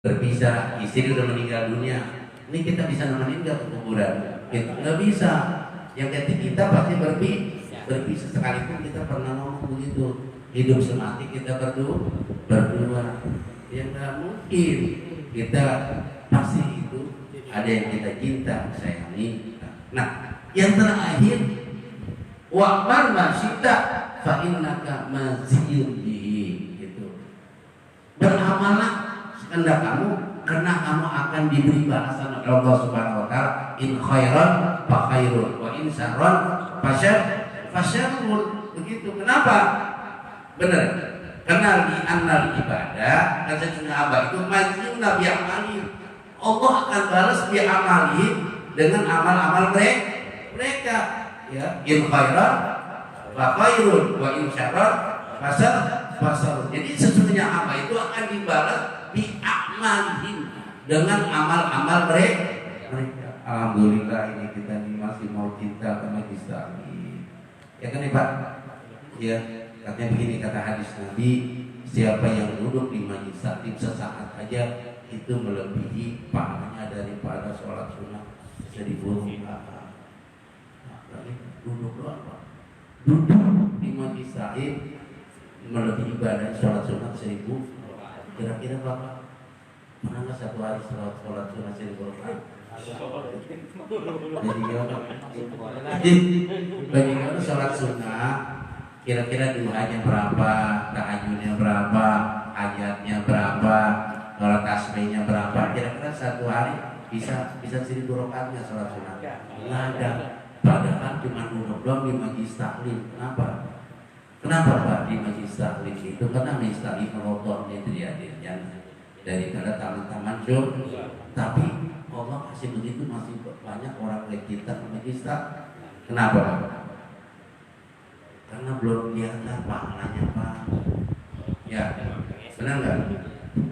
berpisah, istri udah meninggal dunia, ini kita bisa nemenin nggak ke kuburan? Kita nggak bisa. Yang ketiga kita pasti berpisah. Sekalipun kita pernah ngomong begitu, hidup semati kita berdua. Yang nggak mungkin. Kita pasti itu ada yang kita cinta, sayangi. Nah, yang terakhir, wa'mal masyita fa innaka maziyun bihi, gitu. Beramallah kehendak kamu, karena kamu akan diberi balasan oleh Allah Subhanahu wa taala. In khairan fa khairun wa in syarran fa syarrun. Begitu. Kenapa? Benar. Karena di annal ibadah, kata sunnah abah itu majnun nabi amali. Allah akan balas bi amali dengan amal-amal mereka. Ya, in khairan fa khairun wa in syarran fa syarrun. Jadi sesungguhnya apa itu akan dibalas bi amalihim, dengan amal-amal mereka. Alhamdulillah ini kita ini masih mau cinta sama kita ini. Ya kan Pak? Ya, katanya begini, kata hadis Nabi, siapa yang duduk di majelis taklim sesaat aja itu melebihi pahalanya daripada sholat sunnah 1000 rakaat. Duduk doang Pak. Duduk di majelis taklim melebihi ibadah sholat sunnah 1000. Kira-kira Bapak pernah nggak satu hari sholat sunnah 1000 rakaat? Jadi kalau sholat sunnah kira-kira duhanya berapa, tahajudnya berapa, hajatnya berapa, sholat tasbihnya berapa? Kira-kira satu hari bisa 1000 rakaatnya sholat sunnah? Nggak ada. Padahal cuma duduk doang di majelis taklim. Kenapa Pak di majelis taklim itu? Karena majelis taklim rotornya itu dihadirkan daripada taman-taman surga. Tapi Allah kasih begitu, masih banyak orang kayak kita ke majelis taklim. Kenapa Pak? Karena belum kelihatan pahalanya Pak. Ya, benar nggak?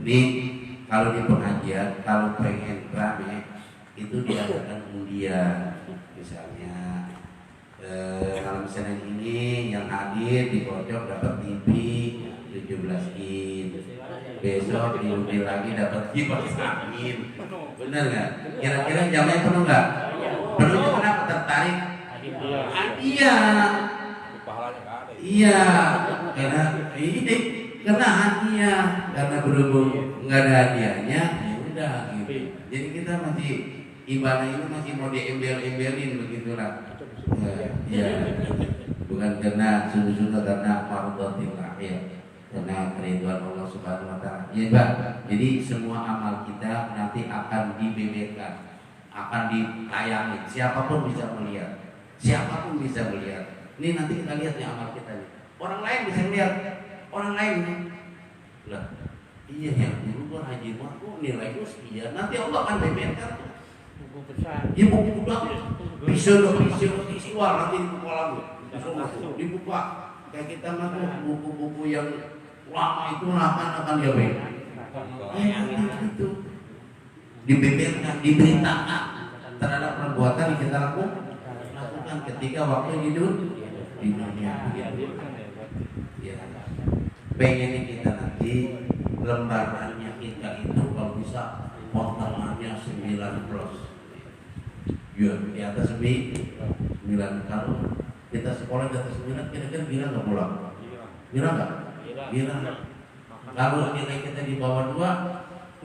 Nih kalau di pengajian, kalau pengen rame itu diadakan undian, misalnya. Kalau misalnya ini yang hadir di pojok dapat TV 17 in, besok diundi lagi dapat kipas angin, benar nggak? Kira-kira jamnya penuh nggak? Penuhnya kenapa? Tertarik? Hadiah. Iya, karena hadiah, karena berhubung nggak ada hadiahnya, ya udah gitu. Jadi kita masih ibadah ini masih mau diembel-embelin begitulah. Ya, bukan karena sungguh-sungguh, karena mardhatillah, ya, karena keriduan Allah Subhanahu wa taala. Ya, Pak. Jadi semua amal kita nanti akan dibeberkan, akan ditayangin. Siapapun bisa melihat. Ini nanti kita lihat nih amal kita nih. Orang lain bisa lihat. Orang lain nih. Lah, iya ya, dulu gua haji mah kok nilai gua sekian. Nanti Allah akan beberkan tuh. Buku besar. Ya buku bagus. Bisa isi uang nanti di kolam dibuka. Kayak kita mah tuh buku-buku yang lama itu akan diapain? Itu dibeberkan, diberitakan terhadap perbuatan yang kita lakukan ketika waktu hidup di dunia. Ya, pengennya kita nanti lembarannya kita itu kalau bisa potongannya 9+. Ya, di atas 9. Kalau kita sekolah di atas 9, kira-kira bila nggak pulang? Bila nggak? Bila. Kalau nilai kita di bawah 2,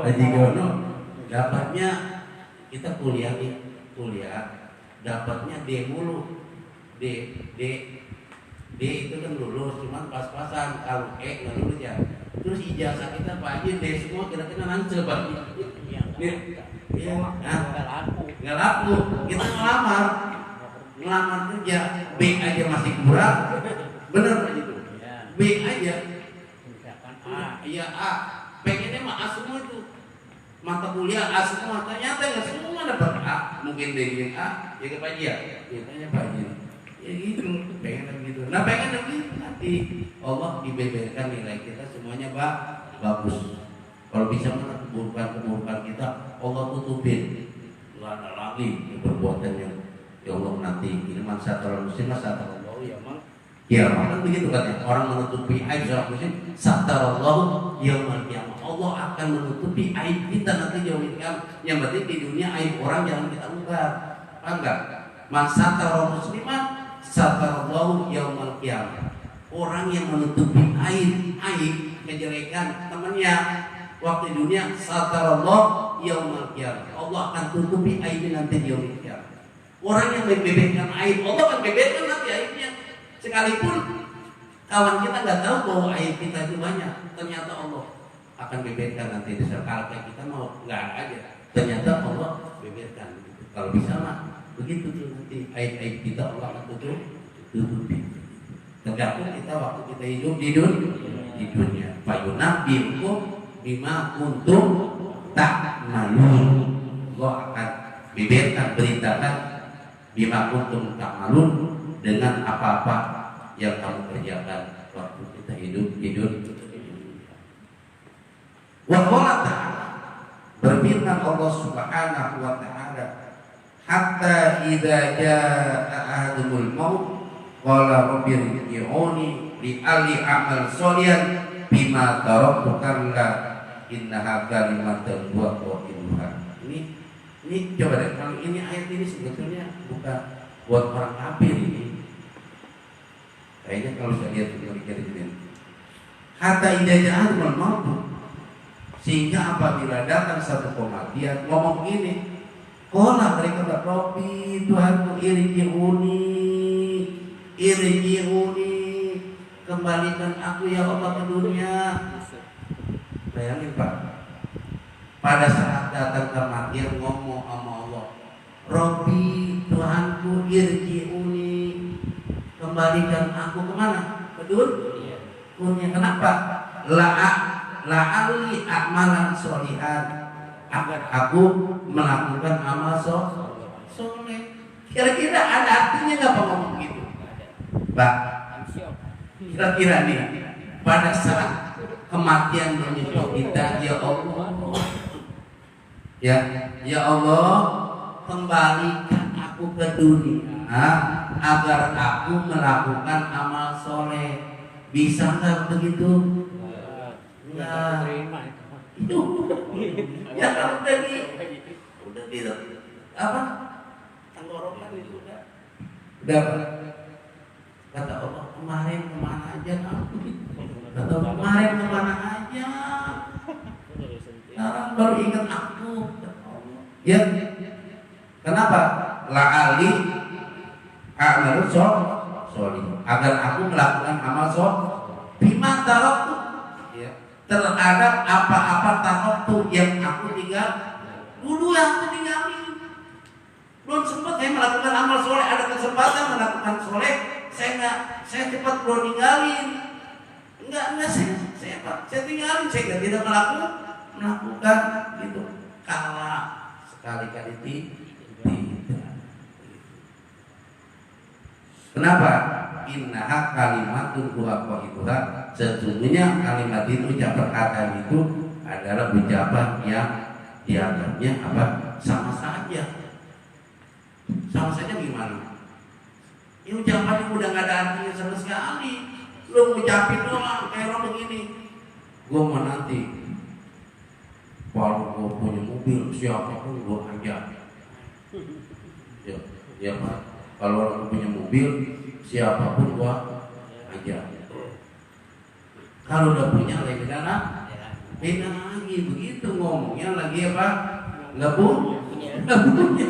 Haji Gono dapatnya, kita kuliah dapatnya D mulu. D itu kan lulus, cuman pas-pasan. Kalau E nggak lulus ya. Terus ijazah kita Pak Haji D semua, kira-kira nancel Pak. Ya, nggak laku. Kita ngelamar kerja, B aja masih kurang. Bener Pak itu. B aja. Iya A. Pengennya mah A semua itu. Mata kuliah A semua. Ternyata nggak semua dapat A. Mungkin D yang A, ya ke Pak Haji ya. Tanya Pak Haji. Ya gitu. Pengen gitu. Nah pengen begitu nanti Allah dibeberkan nilai kita semuanya bagus. Kalau bisa keburukan kita Allah tutupin. Nggak ada lagi perbuatan yang ya Allah nanti ilman satarul muslim satarullahu yaumul qiyamah. Kan begitu katanya, orang menutupi aib seorang muslim satarullahu yaumul qiyamah. Allah akan menutupi aib kita nanti di yaumil qiyamah. Yang penting di dunia aib orang jangan kita ungkap. Paham enggak? Man satara musliman satarallahu yaumal qiyamah. Orang yang menutupi aib kejelekan temannya waktu dunia, satarallahu yaumal qiyamah. Allah akan tutupi aibnya nanti di yaumil qiyamah. Orang yang membeberkan aib, Allah akan beberkan nanti aibnya. Sekalipun kawan kita nggak tahu bahwa aib kita itu banyak, ternyata Allah akan beberkan nanti di sana. Kalau kita mau nggak aja, ternyata Allah beberkan. Kalau bisa mah begitu tuh nanti aib kita Allah akan tutupi. Tergantung kita waktu kita hidup di dunia. Fayunabbiukum bima kuntum ta'malun. Allah akan beberkan, beritakan bima kuntum ta'malun, dengan apa-apa yang kamu kerjakan waktu kita hidup. Wa qala ta'ala, berfirman Allah Subhanahu wa ta'ala, hatta idza jaa ahadumul maut qala rabbi irji'uni li'alli a'mal sholihan bima taraktu kalla innaha kalimatun huwa qailuha. Ini coba deh, kalau ini ayat ini sebetulnya bukan buat orang kafir ini. Kayaknya kalau saya lihat begini. Hatta idza jaa ahadumul maut, sehingga apabila datang satu kematian, ngomong begini, qala, mereka berdoa, Tuhanku irji'uni, kembalikan aku ya Allah ke dunia. Bayangin Pak, pada saat datang kematian ngomong sama Allah, Robbi, Tuhanku irji'uni, kembalikan aku kemana? Ke dunia. Kenapa? La'alli a'malan sholihan, agar aku melakukan amal soleh. Kira-kira ada artinya nggak Pak ngomong gitu? Pak, kira-kira nih pada saat kematian menyentuh kita, ya Allah, kembalikan aku ke dunia agar aku melakukan amal soleh. Bisa nggak begitu? Enggak. Itu ya kalau udah tidak apa tenggorokan itu udah kata Allah, kemarin kemana aja kamu? Kata Allah, kemarin kemana aja? Sekarang baru ingat aku. Ya, kenapa? La'ali a'malu sholih, agar aku melakukan amal soleh. Bima taraktu, terhadap apa-apa taraktu yang aku tinggal dulu, yang aku tinggalin. Belum sempat saya melakukan amal soleh, ada kesempatan melakukan soleh, saya cepat belum ninggalin. Enggak saya tinggalin, saya tidak melakukan gitu. Kalah sekali-kali tidak. Kenapa? Innaha kalimatun huwa qailuha, sesungguhnya kalimat itu, ucapan perkataan itu adalah ucapan yang dianggapnya apa? Sama saja gimana? Ini ucapannya udah nggak ada artinya sama sekali. Lu ngucapin doang kayak orang begini, gua mau nanti kalau gua punya mobil siapapun gua ajak. Ya Pak, kalau orang punya mobil siapapun gua ajak. Kalau udah punya lagi dana, beda lagi, begitu ngomongnya lagi apa? Nggak punya.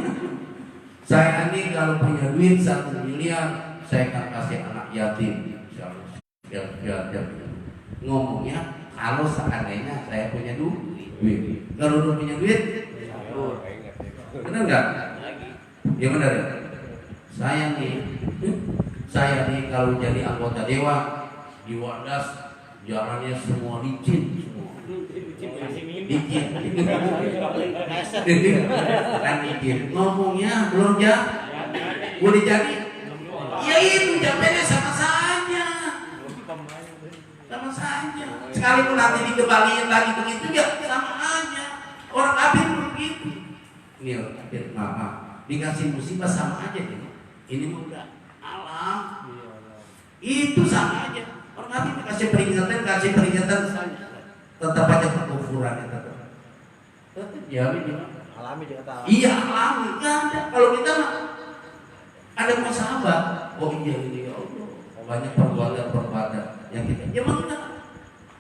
Saya ini kalau punya duit 1 miliar, saya akan kasih anak yatim. Biar ngomongnya kalau seandainya saya punya duit. Kalau udah punya duit, benar nggak? Ya benar ya. Saya nih kalau jadi anggota dewan di Wadas, jalannya semua licin semua. Licin. Kan licin. Ngomongnya belum boleh jadi. Ya itu jawabnya sama saja. Sekalipun nanti dikembaliin lagi begitu ya sama aja. Orang kafir begitu. Ini orang kafir maaf. Dikasih musibah sama aja nih. Ini udah alam. Itu sama aja. Orang kafir kasih peringatan saja. tetap aja kekufuran itu tetap jamin Alami dikata. iya alami nggak ada. Kalau kita mah ada musahabah, oh iya ini ya Allah banyak perbuatan yang kita ya enggak.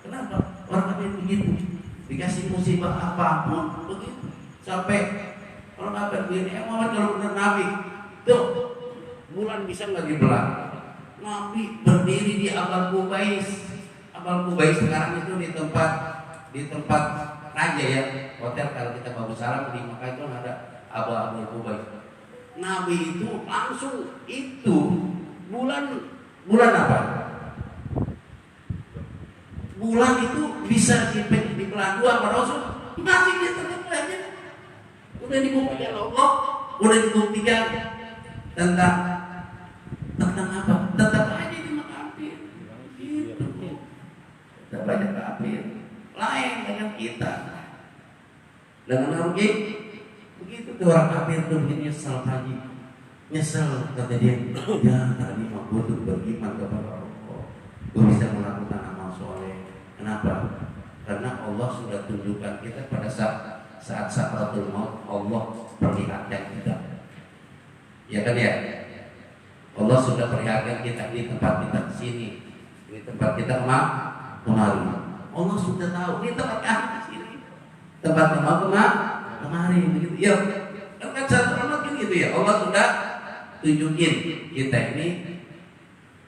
Kenapa orang kafir begitu dikasih musibah apapun begitu sampai orang kafir begini Muhammad kalau benar Nabi tuh bulan bisa nggak dibelah. Nabi berdiri di Abal Qubais. Abal Qubais sekarang itu di tempat raja ya, hotel kalau kita bagus salam di Makkah itu ada Abal Qubais. Nabi itu langsung itu bulan apa? Bulan itu bisa dibelah dua para Rasul masih tetap aja. Udah dibuktikan Allah, udah dibuktikan tentang apa? Tetap aja di kafir. Gitu. Tetap aja kafir. Lain dengan kita. Dengan orang begitu tuh orang kafir tuh begini nyesal lagi. Nyesal kata dia, ya tadi mah gue tuh beriman kepada Allah. Gue bisa melakukan amal soleh. Kenapa? Karena Allah sudah tunjukkan kita pada saat sakaratul maut Allah perlihatkan kita. Ya kan ya? Allah sudah perlihatkan kita di tempat kita di sini, di tempat kita kemari. Allah sudah tahu ini tempat di sini, tempat kemari begitu. Ya, kan satu kan gitu ya. Allah sudah tunjukin kita ini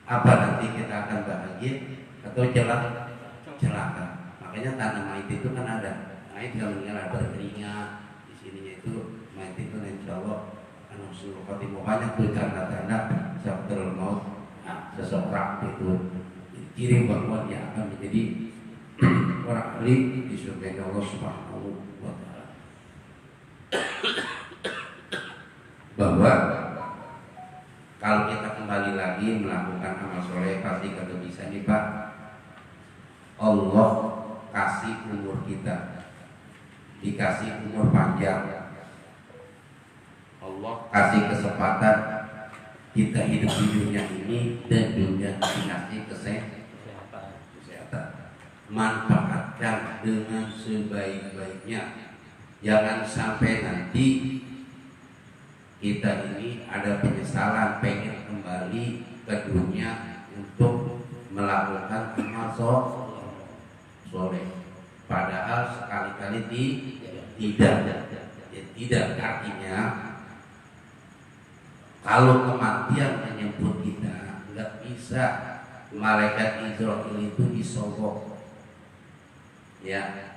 apa nanti kita akan bahagia atau celaka. Makanya tanda mayit itu kan ada. Mayit kalau meninggal ada berkeringat di sininya itu mayit itu insya Allah seluruh khotimah banyak tuh tanda-tanda sakaratul maut seseorang itu ciri bahwa dia akan menjadi orang ahli di surga Allah Subhanahu wa taala. Bahwa kalau kita kembali lagi melakukan amal soleh pasti kita bisa nih Pak. Allah kasih umur kita, dikasih umur panjang. Allah kasih kesempatan kita hidup di dunia ini dan dunia dikasih kesehatan. Manfaatkan dengan sebaik-baiknya. Jangan sampai nanti kita ini ada penyesalan pengen kembali ke dunia untuk melakukan amal soleh. Padahal sekali-kali tidak artinya kalau kematian menyebut kita nggak bisa malaikat Israel itu disogok ya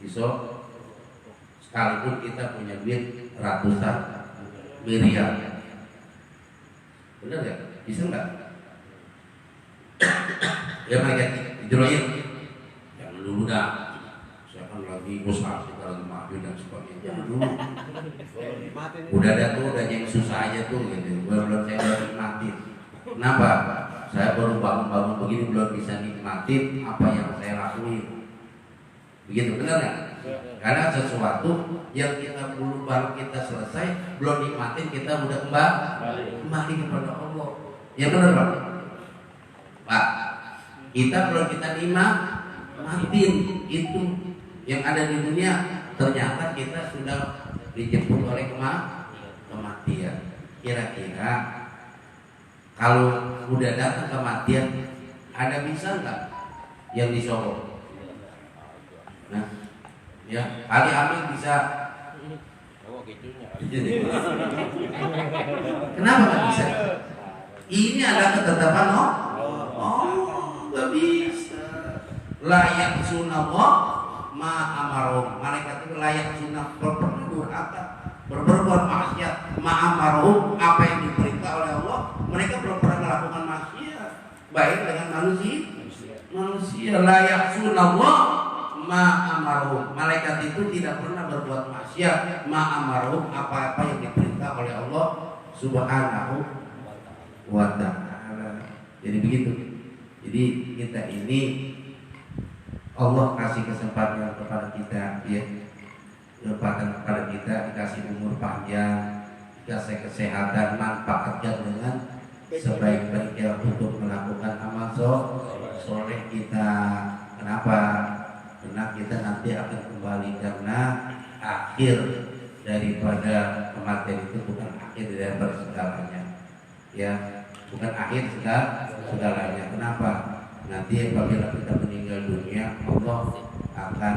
disogok sekalipun kita punya duit ratusan miliar benar ya bisa nggak ya malaikat Israel jangan dulu dah saya kan lagi usaha kita lagi maju dan sebagainya jangan dulu udah ada tuh udah yang susah aja tuh gitu belum saya udah nikmatin. Kenapa? Saya baru bangun begini belum bisa nikmatin apa yang saya lakuin. Begitu benar nggak? Karena sesuatu yang kita baru kita selesai belum nikmatin kita udah kembali kepada Allah. Ya benar Pak? Pak, kita belum kita nikmatin itu yang ada di dunia ternyata kita sudah dijemput oleh kematian. Kira-kira kalau udah datang kematian ada bisa nggak yang disogok? Nah, ya kali amin bisa. Kenapa nggak bisa? Ini ada ketetapan nggak bisa. Layak sunawah ma amaroh. Malaikat itu layak sunnah berbuat maksiat ma'amaroh apa yang diperintah oleh Allah. Mereka belum pernah melakukan maksiat baik dengan manusia layak sunawah ma'amaroh. Malaikat itu tidak pernah berbuat maksiat ma'amaroh apa-apa yang diperintah oleh Allah Subhanahu wa ta'ala. Jadi begitu. Jadi kita ini Allah kasih kesempatan kepada kita ya, kesempatan kepada kita dikasih umur panjang, dikasih kesehatan, manfaatkan dengan sebaik-baiknya untuk melakukan amal soleh kita. Kenapa? karena kita nanti akan kembali, karena akhir daripada kematian itu bukan akhir daripada segalanya, ya, bukan akhir segalanya. Kenapa? Nanti apabila kita meninggal dunia, Allah akan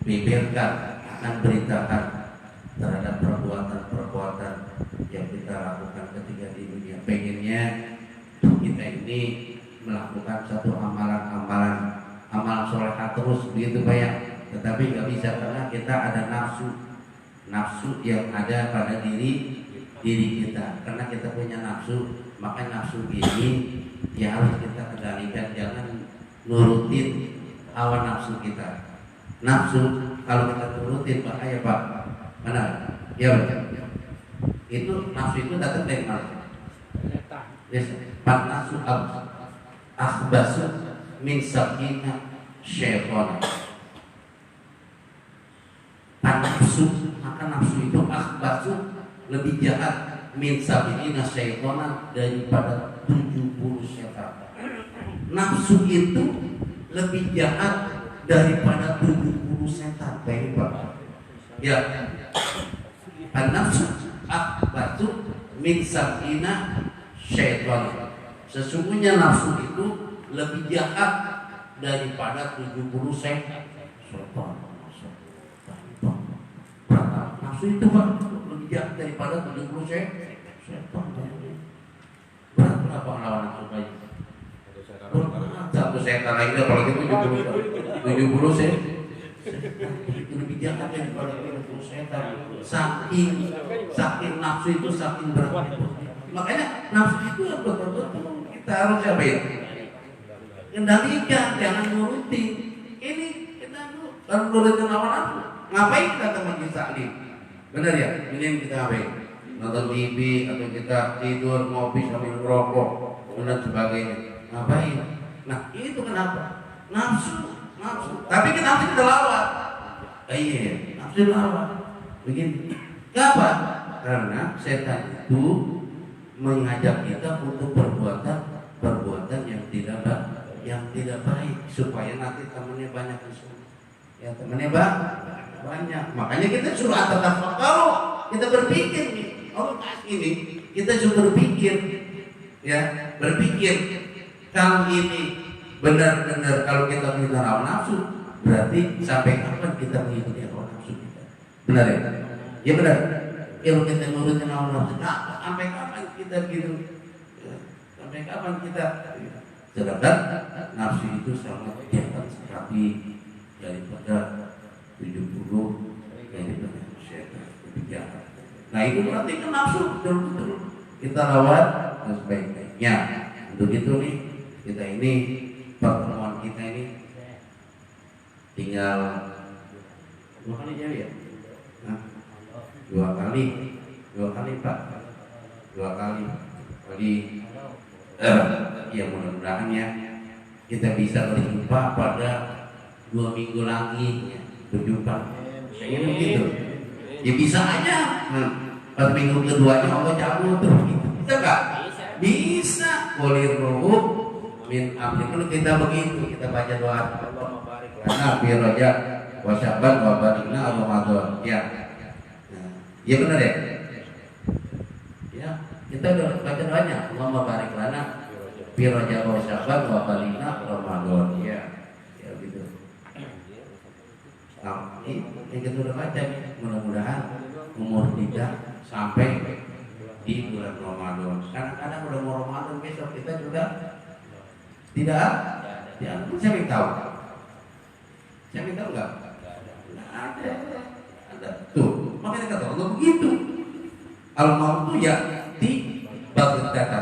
beberkan, akan beritakan terhadap perbuatan-perbuatan yang kita lakukan ketika di dunia. Pengennya kita ini melakukan satu amalan sholat terus begitu Pak ya, tetapi nggak bisa karena kita ada nafsu yang ada pada diri kita. Karena kita punya nafsu, maka nafsu ini ya harus kita kendalikan, jangan nurutin hawa nafsu kita. Nafsu kalau kita nurutin bahaya Pak, mana? Ya Pak. Itu nafsu itu datang dari mana? Yes, Pak nafsu akhbasu min sakina syaitan. Nafsu, maka nafsu itu akhbasu, lebih jahat min sabina syaitan, daripada 70 setan. Nafsu itu lebih jahat daripada 70 setan. Baik Pak. Ya. An-nafsu akhbasu min sabina syaitan. Sesungguhnya nafsu itu lebih jahat daripada 70 setan. Nafsu itu Pak lebih jahat daripada 70 setan. Berat berapa lawan nafsu Pak? Satu setan lagi apalagi 70 setan. Itu lebih jahat daripada 70 setan. Saking nafsu itu saking berat. Makanya nafsu itu betul-betul kita harus apa ya? Kendalikan, jangan nuruti. Ini kita kalau nurutin hawa nafsu, ngapain kita ke majelis taklim? Benar ya? Ini kita ngapain? Nonton TV atau kita tidur, ngopi sambil ngerokok dan sebagainya. Ngapain? Nah itu kenapa? Nafsu. Tapi kenapa kita lawan? Iya, nafsu lawan. Begini. Kenapa? Karena setan itu mengajak kita untuk perbuatan yang tidak baik, supaya nanti temannya banyak di sana. Ya temannya banyak. Makanya kita suruh kalau kita berpikir nih, ini kita suruh berpikir, ya berpikir kalau ini benar-benar kalau kita mengikuti hawa nafsu, berarti sampai kapan kita mengikuti hawa nafsu kita? Benar ya? Ya benar. Kalau kita nurutin hawa nafsu, sampai kapan kita gitu? Sampai kapan kita? Sedangkan nafsu itu sangat jahat sekali daripada 70 daripada syaitan, lebih jahat. Nah itu berarti kan nafsu betul-betul kita rawat sebaik-baiknya. Untuk itu nih kita ini pertemuan kita ini tinggal 2 kali ya? Nah, 2 kali Pak, 2 kali. Jadi ya mudah-mudahan ya kita bisa berjumpa pada 2 minggu lagi ya, berjumpa. Saya begitu. Ya bisa aja. Pada minggu keduanya Allah cabut terus gitu. Bisa nggak? Bisa. Boleh ruh min amri. Kalau kita begitu, kita baca doa Allahumma barik lana fi Rajab wa Sya'ban wa balikna Ramadan. Ya. Ya benar ya? Ya, kita udah baca doanya Allahumma barik lana fi Rajab wa Sya'ban wa balikna Ramadan. Ya. Ya gitu. Nah, ini yang kita udah baca nih, mudah-mudahan umur kita sampai di bulan Ramadan. Kadang-kadang udah mau Ramadan, besok kita juga tidak ya, saya minta tahu. Saya minta enggak? Ada. Tuh, makanya kata Allah begitu. Al-maut itu ya tiba-tiba.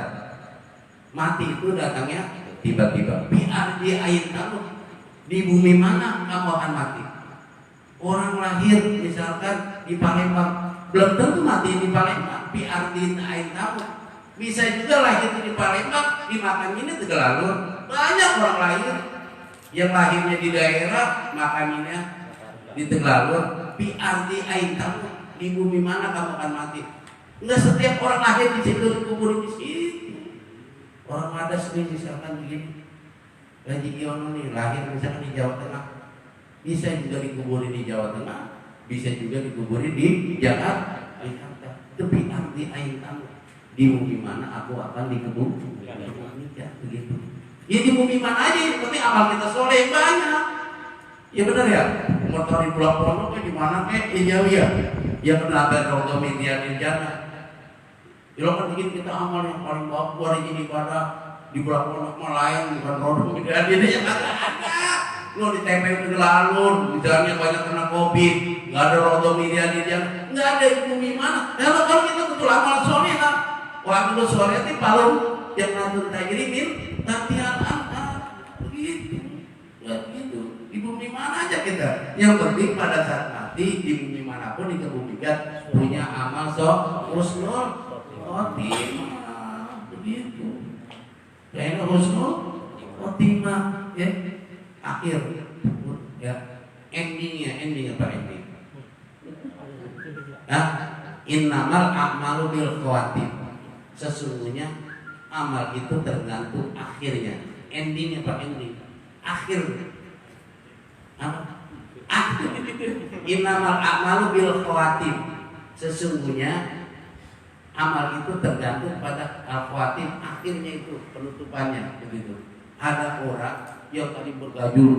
Mati itu datangnya tiba-tiba. Biar di air kamu di bumi mana kamu akan mati. Orang lahir misalkan di Palembang, belum tentu mati di Palembang. Biar di air kamu. Bisa juga lahir di Palembang, dimakan ini Tegalalur. Banyak orang lahir yang lahirnya di daerah, makanannya di Tegalalur. Biar di air kamu, di bumi mana kamu akan mati. Enggak setiap orang lahir di situ dikubur di situ. Orang ada sering misalkan begini. Haji Yono nih lahir misalkan di Jawa Tengah, bisa juga dikuburin di Jawa Tengah, bisa juga dikuburin di Jakarta. Tapi arti ain kamu di bumi mana aku akan dikubur? Begitu. Ya di bumi mana aja, tapi amal kita soleh banyak. Ya benar ya. Motor di Pulau Pondok di mana jauh ya. Ya kenapa kalau medianin jana? Ya kan bikin kita amal yang paling bagus ini ibadah di Pulau Pondok melayang bukan produk medianin ya ada. Lo di TPU Gelalun, di jalannya banyak kena Covid, nggak ada rodo medianin jana, nggak ada di bumi mana. Kalau kita betul amal soleh lah. Wah itu soleh itu paling yang nanti tajrimin latihan begitu. Ya gitu. Di bumi mana aja kita. Yang penting pada saat mati di bumi manapun dikebumikan punya amal husnul khotimah begitu. Kayaknya husnul khotimah ya akhir ya endingnya apa ending? Innamal a'malu bil khawatim. Sesungguhnya amal itu tergantung akhirnya. Endingnya apa ending? Akhir. Innamal a'malu bil khawatim. Sesungguhnya amal itu tergantung pada al-khawatim, akhirnya itu penutupannya begitu. Ada orang yang tadi bergajul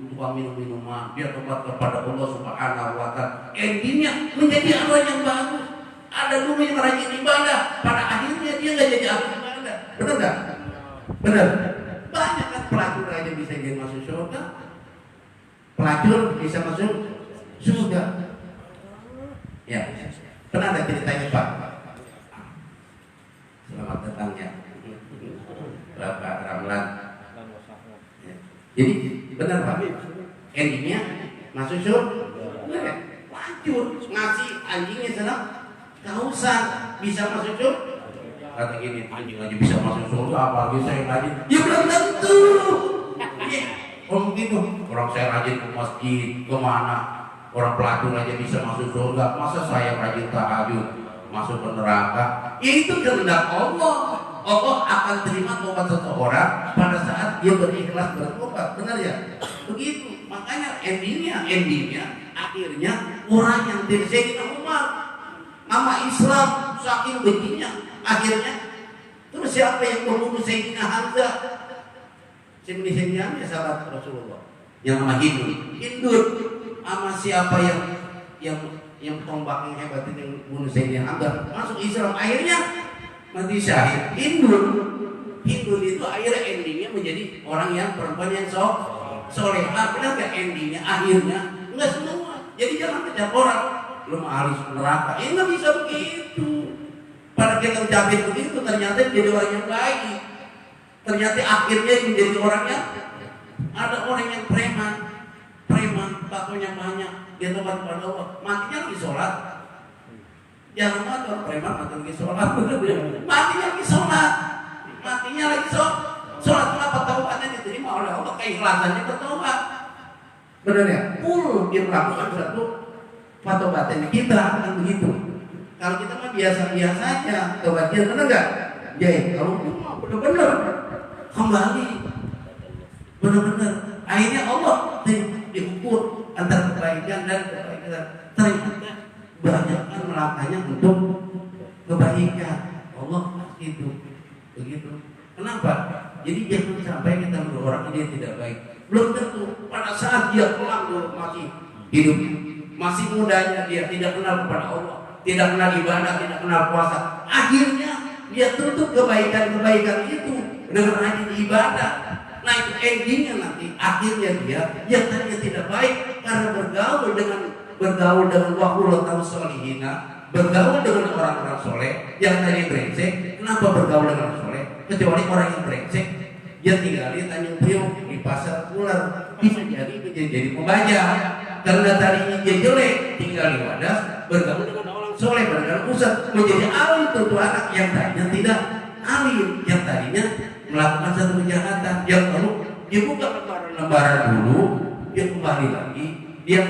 tukang minum-minuman, dia tobat kepada Allah Subhanahu wa Ta'ala. Endingnya menjadi amal yang bagus. Ada dulu yang rajin ibadah, pada akhirnya dia nggak jadi amal ibadah. Benar nggak? Benar. Banyak kan pelacur aja bisa jadi masuk surga. Pelacur bisa masuk surga. Ya, pernah ada ceritanya Pak. Selamat datang ya, Bapak Ramlan. Ya. Jadi benar Pak. Endingnya masuk surga. Pelacur ngasih anjingnya senang. Kausan bisa masuk surga. Kata gini, anjing aja bisa masuk surga, apalagi saya rajin. Ya belum tentu. Kalau begitu, orang saya rajin ke masjid, kemana? Orang pelacur aja bisa masuk surga. Masa saya rajin tahajud masuk ke neraka? Ya itu kehendak Allah. Allah akan terima tobat seseorang pada saat dia berikhlas bertobat. Benar ya? Begitu. Makanya endingnya, akhirnya orang yang dari Sayyidina Umar, nama Islam saking bencinya, akhirnya terus siapa yang membunuh Sayyidina Hamzah? Sayyidina Hamzah sahabat Rasulullah yang nama Hindud. Sama siapa yang tombak yang hebat itu yang bunuh Sayyidina Hamzah masuk Islam, akhirnya mati syahid. Hindud itu akhirnya endingnya menjadi orang yang perempuan yang soleh. Benar gak endingnya? Akhirnya enggak semua. Jadi jangan kejar orang lu harus neraka. Ya nggak bisa begitu. Pada kita ucapin begitu ternyata jadi orang yang baik. Ternyata akhirnya menjadi orang yang ada orang yang preman, tatonya banyak, dia tobat kepada Allah, matinya lagi sholat. Jangan mati orang preman mati lagi sholat, matinya lagi sholat, sholat kenapa taubatnya diterima oleh Allah, keikhlasannya bertobat. Benar ya? Dia melakukan satu patobatnya kita kan begitu. Kalau kita mah biasa-biasa aja, tobatnya benar nggak? Ya, kalau benar-benar kembali, benar-benar. Akhirnya Allah diukur antara kebaikan dan kebaikan. Ternyata banyakkan melangkahnya untuk kebaikan. Allah itu begitu. Kenapa? Jadi jangan sampai kita melihat orang dia tidak baik. Belum tentu pada saat dia pulang masih hidup, masih mudanya dia tidak kenal kepada Allah, tidak kenal ibadah, tidak kenal puasa. Akhirnya dia tutup kebaikan-kebaikan itu dengan rajin ibadah. Nah itu endingnya nanti akhirnya dia yang tadinya tidak baik karena bergaul dengan wahulatul solihina, bergaul dengan orang-orang soleh yang tadi brengsek. Kenapa bergaul dengan soleh? Kecuali orang yang brengsek dia tinggal di Tanjung Priok di Pasar Ular, bisa jadi pembaca. Karena tadinya dia jelek tinggal di Wadas, bergaul dengan orang soleh, bergaul pusat, menjadi alim tuh anak yang tadinya tidak alim, yang tadinya melakukan satu kejahatan, yang lalu dia buka lembaran dulu, dia kembali lagi, dia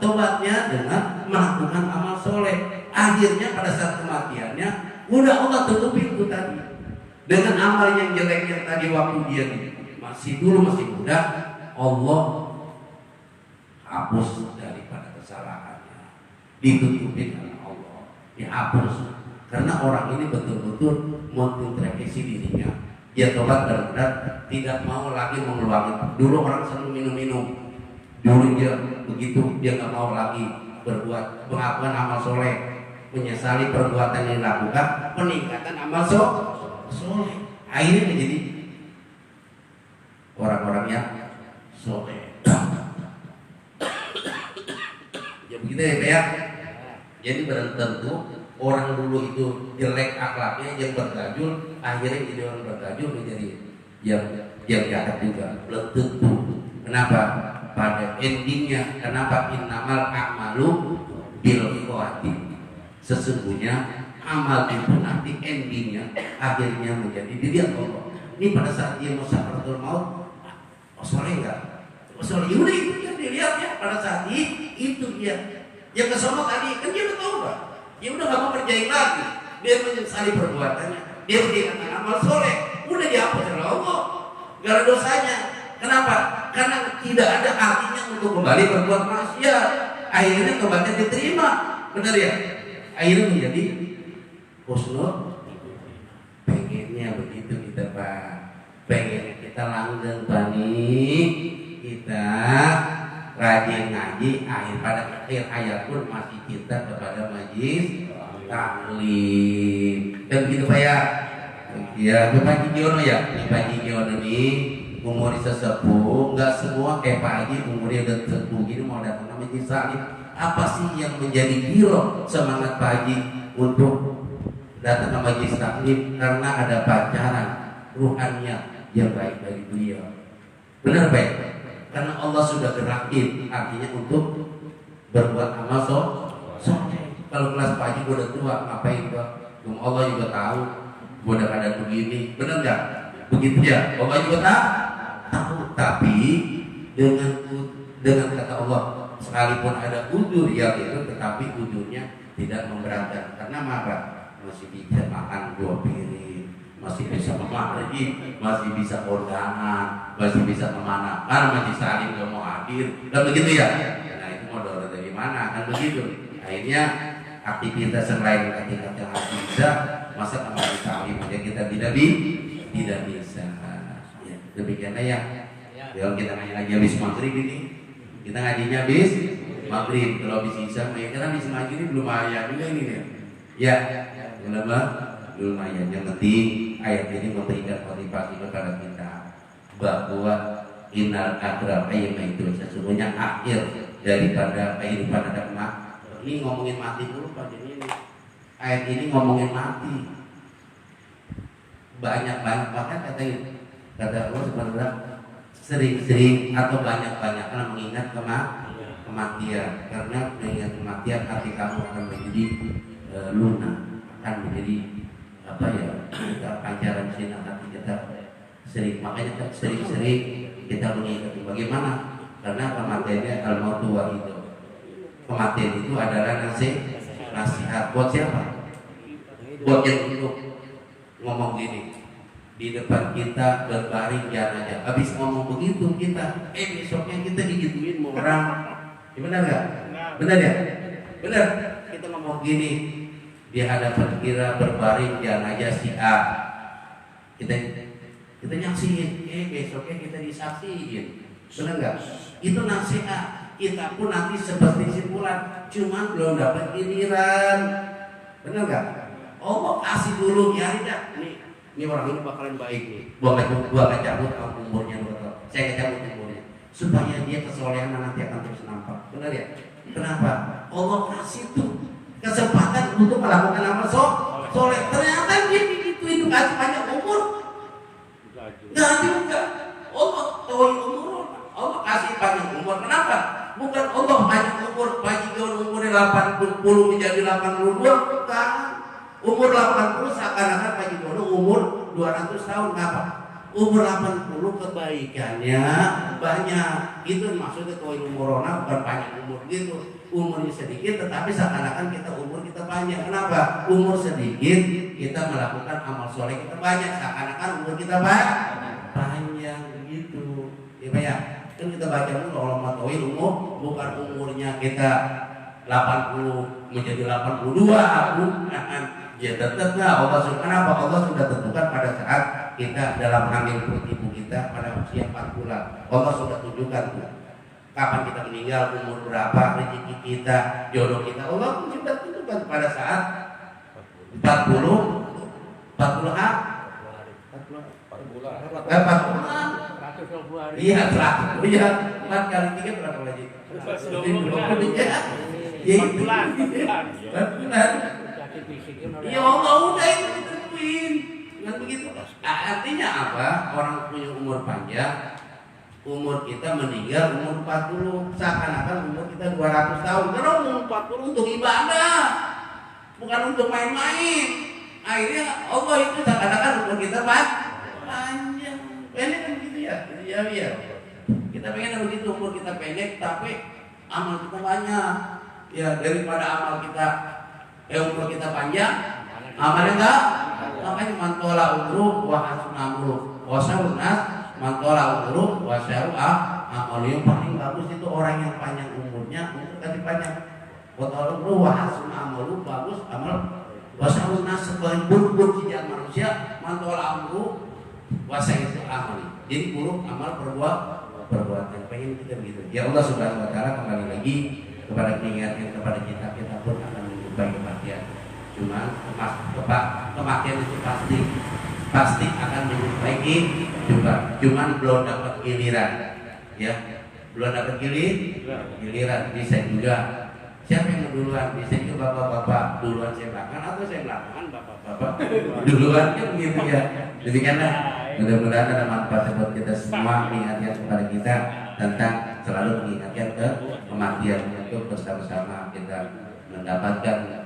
tobatnya dengan melakukan amal soleh. Akhirnya pada saat kematiannya udah Allah tutup pintu tadi dengan amal yang jelek yang tadi waktu dia masih muda, Allah hapus daripada kesalahannya, ditutupin oleh Allah, dihapus. Karena orang ini betul-betul mengintrospeksi dirinya. Dia tobat benar-benar tidak mau lagi mengulangi. Dulu orang selalu minum-minum. Dulu dia begitu, dia nggak mau lagi berbuat pengakuan amal soleh, menyesali perbuatan yang dilakukan, peningkatan amal soleh. Akhirnya menjadi orang-orang yang soleh. Ya begitu ya Pak ya. Jadi tentu orang dulu itu jelek akhlaknya yang bertajul, akhirnya jadi orang bertajul menjadi yang jahat juga. Belum tentu. Kenapa? Pada endingnya, kenapa innamal a'malu bil khawatim. Sesungguhnya amal itu nanti endingnya akhirnya menjadi diri Allah. Ini pada saat dia mau sakaratul maut, soleh enggak? Soleh udah itu yang dilihat ya pada saat itu dia. Yang kesono tadi kan dia betul Pak. Dia udah gak mau kerjain lagi. Dia menyesali perbuatannya. Dia meninggalkan amal soleh. Udah dihapus oleh Allah. Gak ada dosanya. Kenapa? Karena tidak ada artinya untuk kembali berbuat maksiat. Akhirnya tobatnya diterima. Benar ya? Akhirnya menjadi husnul. Pengennya begitu kita Pak. Pengennya kita langgeng Bani. Kita rajin ngaji, pada akhir hayat pun masih cinta kepada majlis taklim. Dan begitu Pak ya. Ya, Pak Haji Giono ya. Pak Haji Giono ini umur sesepuh, nggak semua kayak Pak Haji umurnya udah sesepuh gini mau datang ke majlis taklim. Apa sih yang menjadi giro semangat Pak Haji untuk datang ke majlis taklim? Karena ada pacaran ruhannya yang baik dari beliau. Benar Pak? Karena Allah sudah gerakin artinya untuk berbuat amal soleh. Kalau kelas Pak Haji gue udah tua, ngapain Pak? Allah juga tahu gue udah ada begini. Benar nggak? Begitu ya. Allah juga tahu. Tapi dengan kata Allah, sekalipun ada ujur yang itu, tetapi ujurnya tidak memberatkan. Karena apa? Masih bisa makan 2 piring, masih bisa memarji, masih bisa kondangan, masih bisa kemana-mana, masih saling gak mau hadir, dan begitu ya. Nah itu mau dorong dari mana kan begitu. Akhirnya aktivitas yang lain ketika yang harus bisa, masa kembali saling aja kita tidak bisa. Ya, demikianlah ya. Kalau kita ngaji habis maghrib ini, kita ngajinya habis maghrib. Kalau habis isya, karena habis maghrib ini belum ayat juga ini ya. Ya, belum ayat. Yang penting ayat ini memberikan motivasi kepada kita bahwa innal akhirah itu sesungguhnya akhir daripada kehidupan ada mati. Ini ngomongin mati dulu Pak. Ini ayat ini ngomongin mati. Banyak bahkan kata Allah sebenarnya sering-sering atau banyak-banyak mengingat kematian. Karena mengingat kematian hati kamu akan menjadi lunak, akan menjadi pancaran sinar hati kita sering. Makanya sering-sering kita mengingat bagaimana, karena kematiannya al-mautu wa itu. Kematian itu adalah nasihat buat siapa? Buat yang hidup. Ngomong gini di depan kita berbaring jenazah. Habis ngomong begitu kita, besoknya kita digituin sama orang. Benar nggak? Benar ya? Benar. Kita ngomong gini di hadapan kita berbaring jenazah si A. Kita nyaksiin, besoknya kita disaksiin. Benar nggak? Itu nasihat. Kita pun nanti seperti simpulan, cuma belum dapat giliran. Benar nggak? Allah kasih dulu ya, ini orang ini bakalan baik nih. Gua akan cabut umurnya, saya akan cabut umurnya supaya dia kesolehan nanti akan terus nampak. Benar ya? Kenapa? Allah kasih tuh kesempatan untuk melakukan amal soleh. Ternyata dia itu kasih banyak umur. Nggak juga. Allah tahu umur. Allah kasih banyak umur. Kenapa? Bukan Allah banyak umur, bajikan umurnya 80 menjadi 82, bukan. Umur 80 seakan-akan bajikan umur 200 tahun. Kenapa? Umur 80 kebaikannya banyak. Itu maksudnya kalau umur orang bukan banyak umur gitu. Umurnya sedikit tetapi seakan-akan kita umur kita banyak. Kenapa? Umur sedikit kita melakukan amal soleh kita banyak. Seakan-akan umur kita banyak begitu. kita baca dulu ulama tauhid umur, bukan umurnya kita 80 menjadi 82, bukan. Ya tetaplah Allah kenapa Allah sudah tentukan pada saat kita dalam hamil perut ibu kita pada usia 4 bulan. Allah sudah tunjukkan kapan kita meninggal, umur berapa, rezeki kita, jodoh kita. Allah pun sudah tentukan pada saat 40 bulan. Iya, 100. Iya, 4 kali 3 berapa lagi? 20. Ya, 4 bulan. Ya Allah udah itu ditentuin. Kan begitu. Artinya apa? Orang punya umur panjang, umur kita meninggal umur 40, seakan-akan umur kita 200 tahun. Karena umur 40 untuk ibadah, bukan untuk main-main. Akhirnya Allah itu seakan-akan umur kita panjang. Pendek kan gitu ya. Iya. Kita pengen begitu umur kita pendek, tapi amal kita banyak. Ya daripada amal kita umur kita panjang, amalnya enggak. Makanya mantola umru wa hasunamru wa saunas mantola umru wa saru amal. Yang paling bagus itu orang yang panjang umurnya, umur kasih panjang. Mantola umru wa hasunamru bagus amal. Wa saunas sekalipun ujian manusia, mantola umru wa saru amal. Jadi buruk amal perbuatan. Pengen kita begitu. Ya Allah Subhanahu wa taala kembali lagi kepada mengingatkan kepada kita pun akan menjumpai kematian. Cuma kematian itu pasti akan menjumpai juga. Cuman belum dapat giliran, ya belum dapat giliran. Bisa juga siapa yang duluan? Bisa juga bapak-bapak duluan saya belakangan atau saya belakangan bapak-bapak duluan kan begitu ya. Demikianlah. Mudah-mudahan ada manfaat buat kita semua, mengingatkan kepada kita tentang selalu mengingatkan ke kematian untuk bersama-sama kita mendapatkan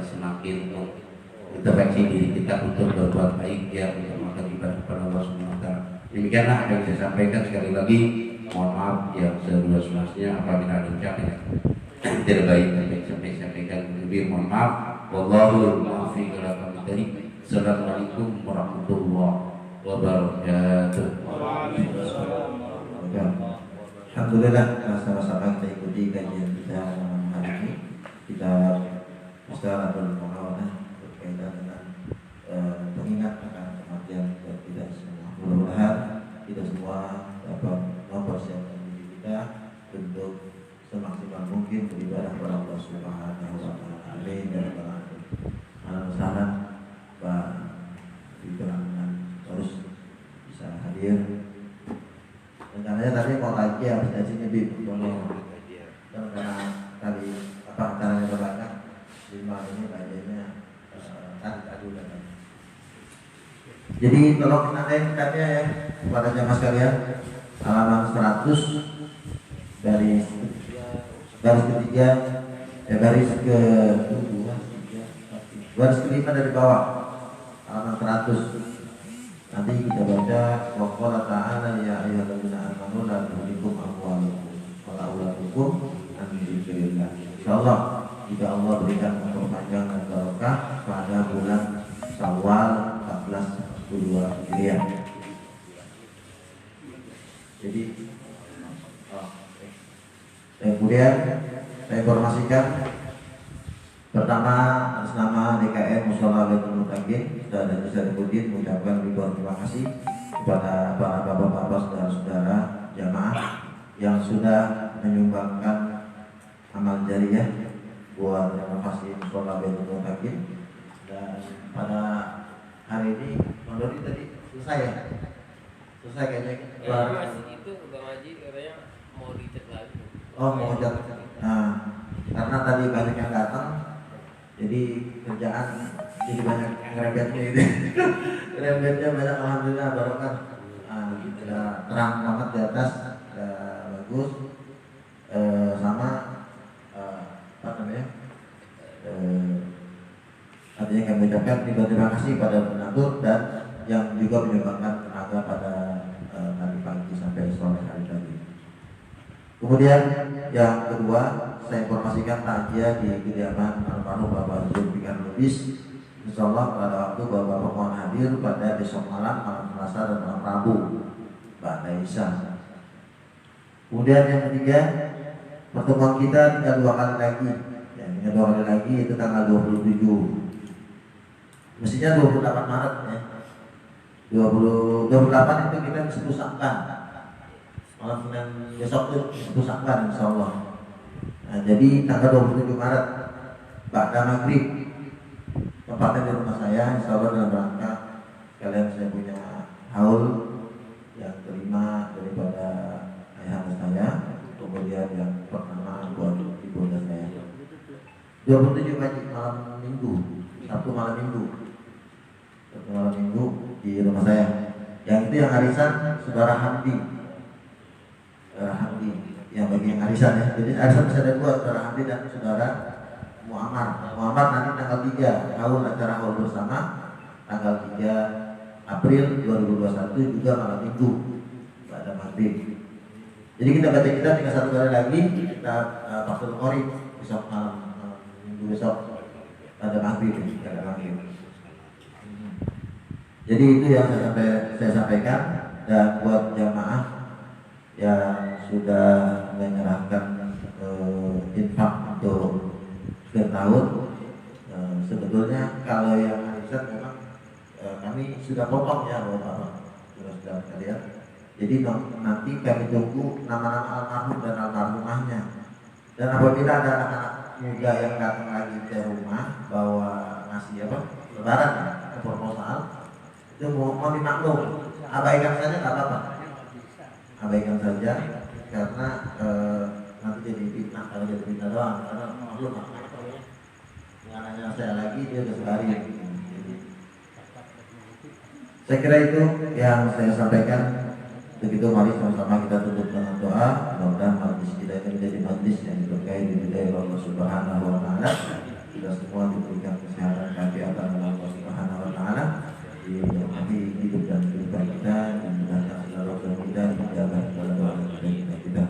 semakin introspeksi diri kita untuk berbuat baik ya, untuk melakukan ibadah kepada Allah Subhanahu wa taala. Demikianlah yang saya sampaikan. Sekali lagi mohon maaf yang seluas-luasnya apabila ada ucapan yang tidak baik yang saya sampaikan, lebih mohon maaf. Wallahu muwaffiq ila aqwamit thoriq. Assalamualaikum warahmatullahi wabarakatuh. Alhamdulillah, sama-sama kita ikuti kajian kita malam hari ini. Kita bisa bermuawadah berkaitan dengan mengingat akan kematian kita semua. Mudah-mudahan kita semua dapat mempersiapkan diri kita untuk semaksimal mungkin beribadah kepada Allah Subhanahu wa taala. Amin ya rabbal alamin. Salam Pak Ibrahim harus bisa hadir. Rencananya tadi mau lagi harus ngajinya karena tadi acaranya banyak di malam ini kajiannya tadi udah. Jadi tolong nantikannya ya kepada jamaah sekalian, halaman 100 dari baris ketiga baris ke baris kelima dari bawah, halaman 100. Nanti kita baca waqala ta'ala ya ayyuhalladzina amanu la tulhikum amwalukum wa la auladukum an dzikrillah. Insyaallah jika Allah berikan perpanjangan dan barokah pada bulan Syawal 1442 Hijriah. Jadi kemudian saya informasikan pertama atas nama DKM Mushola Baitul Muttaqin dan Syarifudin mengucapkan ribuan terima kasih kepada para bapak-bapak saudara-saudara jamaah yang sudah menyumbangkan amal jariah buat renovasi Mushola Baitul Muttaqin. Dan pada hari ini menurut tadi selesai ya? Selesai kayaknya. Masih itu Bang Haji katanya mau dicat lagi. Oh mau cat. Nah karena tadi banyak yang datang, jadi kerjaan jadi banyak ngerebetnya itu. Ngerebetnya banyak, alhamdulillah barokah. Udah terang banget di atas, udah bagus. Sama apa namanya? Artinya kami ucapkan terima kasih pada donatur dan yang juga menyumbangkan tenaga pada tadi pagi sampai sore hari tadi. Kemudian yang kedua, saya informasikan takziah di kediaman almarhum Bapak Zulfikar Lubis. Insyaallah pada waktu Bapak mohon hadir pada besok malam Selasa dan malam Rabu. Ba'da Isya. Kemudian yang ketiga, pertemuan kita tinggal 2 kali lagi. Ya, tinggal 2 kali lagi itu tanggal 27. Mestinya 28 Maret ya. 28 itu kita disebut Sya'ban. Malam Senin besok itu disebut Sya'ban insyaallah. Nah, jadi tanggal 27 Maret Ba'da Maghrib tempatnya di rumah saya, insyaallah dalam rangka kalian saya punya haul yang kelima daripada ayahanda saya, kemudian yang pertama buat ibunda saya. 27 malam Minggu, Sabtu malam Minggu, Sabtu malam Minggu di rumah saya. Yang itu yang arisan saudara Hamdi, saudara Hamdi yang bagian arisan ya. Jadi arisan bisa ada 2, saudara Hamdi dan saudara Muammar. Muammar nanti tanggal 3 haul acara haul bersama tanggal 3 April 2021 juga malam Minggu pada maghrib. Jadi kita tinggal 1 kali lagi kita Fathul Qorib besok malam Minggu besok pada maghrib. Jadi itu yang saya sampaikan. Dan buat jamaah yang sudah menyerahkan infak untuk tahun, sebetulnya kalau yang arisan memang kami sudah potong ya Bapak, sudah sekalian. Jadi nanti kami tunggu nama-nama almarhum dan almarhumahnya. Dan apabila ada anak-anak muda yang datang lagi ke rumah bawa nasi lebaran ke proposal, itu mau dimaklum, abaikan saja nggak apa-apa, abaikan saja karena nanti jadi fitnah kalau jadi fitnah doang, karena maklum dengan hanya saya lagi dia udah sekali. Saya kira itu yang saya sampaikan. Begitu, mari sama-sama kita tutup dengan doa. Mudah-mudahan majlis kita ini menjadi majlis yang diberkahi diridai oleh Allah Subhanahu wa taala. Kita semua diberikan kesehatan kegiatan oleh Allah Subhanahu wa taala. Di hidup dan kehidupan kita, dan mudahkan segala urusan kita, dijaga segala doa kita.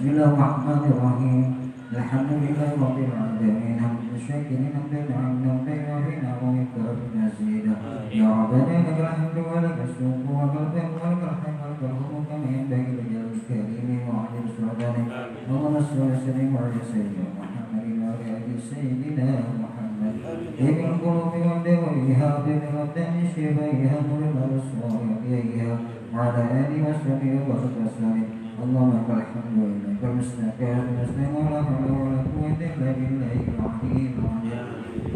Bismillahirrahmanirrahim. Alhamdulillahi rabbil alamin. Hamdan syakirin hamdan li'anna baina bina wa ikram nazida. Ya Rabbana lakal hamdu wa lakal syukru wa lakal hamdu wa lakal hamdu kama yanbaghi li jalali karimi wa 'azimi sultani. Allahumma shalli wa sallim ala sayyidina Muhammadin wa ala ali sayyidina Muhammad. Ibn qulubi wa dawaiha bil abdani shifaiha nurul absar ilayha wa ala ali wa sahbihi wa sallam. Allahumma lakal hamdu wa lakal mustaqim wa la hawla wa la quwwata illa billahil aliyyil azim.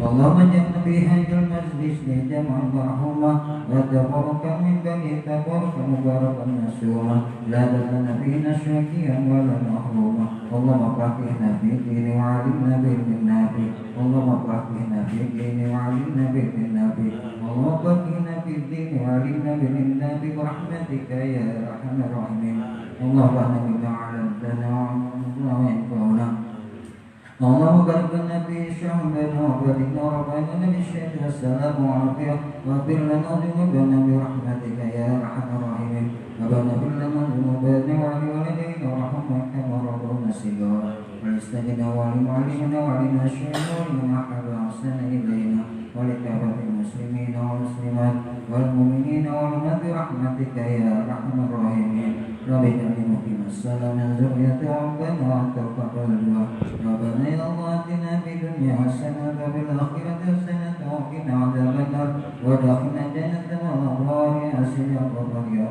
Allahumma janna bi hadzal majlis li jam'an marhumah wa tabaraka min bani tabaraka mubarakan masuma la tadana bina syakiyan wa la mahruma. Allahumma faqihna fi dini wa 'allimna bil nafi. Allahumma faqihna fi dini wa 'allimna bil nafi. Allahumma faqihna fi dini wa 'allimna bil nafi bi rahmatika ya arhamar rahimin. Allahumma bina 'ala wa yanfa'una. اللهم بارك لنا في شعبنا وبارك ربنا بالشهد والسلام والعافية واغفر لنا ذنوبنا برحمتك يا أرحم الراحمين. ربنا اغفر لنا ذنوبنا ولوالدينا وارحمنا كما ربونا صغارا ولأستاذنا ولمعلمنا ولمشايخنا ولمن أحب أحسن إلينا ولكافة المسلمين والمسلمات والمؤمنين والأمة برحمتك يا أرحم الراحمين. رب اجعلني مقيم الصلاة من ذريتي ربنا وتقبل دعاء. ربنا يا الله آتنا في الدنيا حسنة وفي الآخرة حسنة وقنا عذاب النار وادخلنا جنة الأبرار يا سيدي يا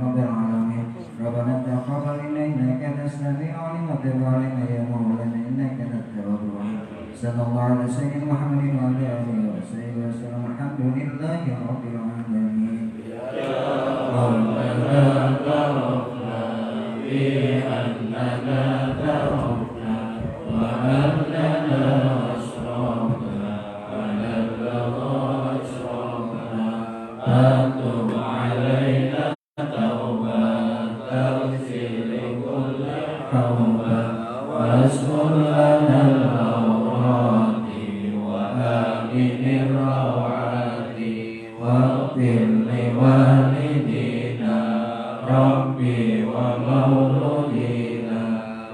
رب العالمين. ربنا تقبل منا إنك أنت السميع العليم وتب علينا يا مولانا إنك أنت التواب الرحيم. صلى الله على سيدنا محمد وعلى آله وصحبه وسلم. الحمد لله رب العالمين. بأننا تركنا وأننا أشركنا ونبلغ أشركنا أتب علينا توبة تغفر لكل حوبة واشكر لنا الأوراد واغفر لوالدينا ربي ومولودينا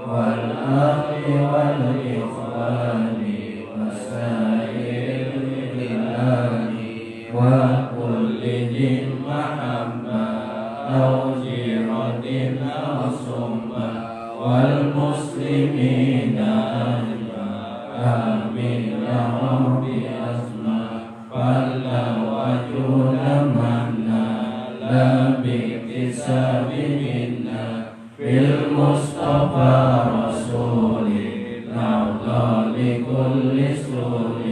والأهل والإخوان وسائر البلاد وكل ذي محبة أو جيرة أو صحبة والمسلمين آمين يا رب أسمع فلا وجود منا لا باكتساب منا في المصطفى رسول نرضى لكل سول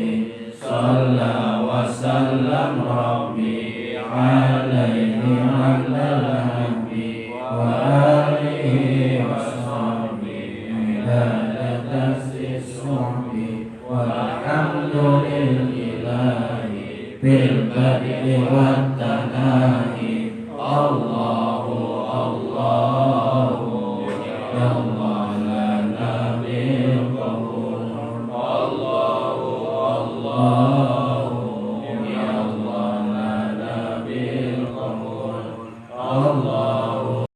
صلى وسلم ربي عليه على الهدي وآله وصحبه عبادة الصحب والحمد لله بالبدء والتناهي الله